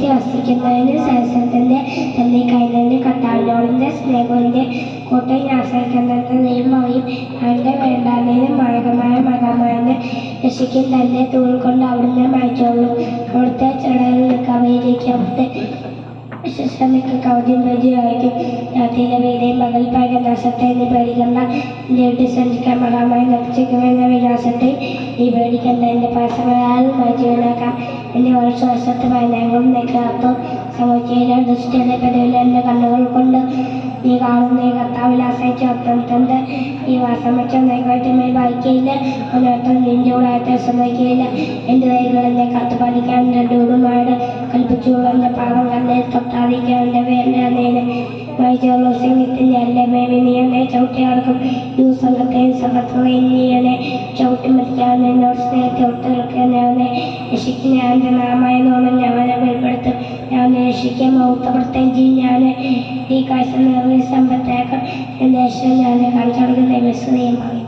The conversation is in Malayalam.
വെച്ച് വസിക്കുന്നതിന് ശേഷത്തിൻ്റെ തന്നെ കൈനൻ്റെ കത്താവിനോടിൻ്റെ സ്നേഹത്തിൻ്റെ കൂട്ടം ആശ്രയിക്കുന്നത് ദൈവമായും അവൻ്റെ വേണ്ടാതിനും മാർഗമായ മകമായെന്ന് രക്ഷിക്കും തൻ്റെ തൂൾ കൊണ്ട് അവിടുന്ന് മായ്ച്ചോളൂ. അവിടുത്തെ ചടകളിൽ കവയിലേക്ക് അവിടുത്തെ വിശ്വസമിക്ക് കൗദ്യം വരികയായിരിക്കും. രാത്രിയിലെ വേദയും പകൽ പക നാശത്തെ നീ പേടിക്കണ്ട. എൻ്റെ വീട്ടിൽ സഞ്ചിക്കാൻ മകമായി നശിക്കുന്ന വിനാശത്തെ നീ പേടിക്കണ്ട. എൻ്റെ പാസങ്ങളാൽ ജീവനാക്കാം. എൻ്റെ വർഷവശത്തുമായ ഞങ്ങളും നിൽക്കാത്തോ സമൂഹത്തിലെ ദുഷ്ടയുടെ പദവിയിൽ എൻ്റെ കണ്ണുകൾ കൊണ്ട് നീ കാണുന്ന കർത്താവിൽ ആശ്രയിച്ച് അത്യന്തം ഈ വാസം വെച്ച നൈകായിട്ട് വായിക്കയില്ല. ഒന്നർത്ഥം നിന്റെ കൂടെ സംഭവിക്കുകയില്ല. എൻ്റെ കൈകൾ എന്നെ കാത്തുപാലിക്കാൻ എൻ്റെ ഉടുമാട് കൽപ്പിച്ചുള്ള എൻ്റെ പാദം കണ്ടെ തൊട്ടാതിരിക്കാൻ എൻ്റെ വേണ്ട നേരെ വായിച്ചുള്ള സിംഗത്തിൻ്റെ എൻ്റെ മേമി നീ എന്നെ ചവിട്ടി നടക്കും. ഈ സംഘത്തെയും സംഘത്തെയും നീ എന്നെ ചവിട്ടി മരിക്കാൻ എന്നോട് സ്നേഹത്തെ ഒട്ടുകൾക്കാനെ രക്ഷിക്കുന്ന എൻ്റെ നാമായെന്നോണം ഞാൻ വെളിപ്പെടുത്തും. ഞാൻ രക്ഷിക്കാൻ മൗത്തപ്പെടുത്തുകയും ചെയ്യും. ഞാൻ ഈ കാഴ്ച നിറഞ്ഞ സമ്പത്തേക്ക് എൻ്റെ ദേശം ഞാൻ കാണിച്ചു കൊടുക്കുന്ന വിശ്വതയും പറയും.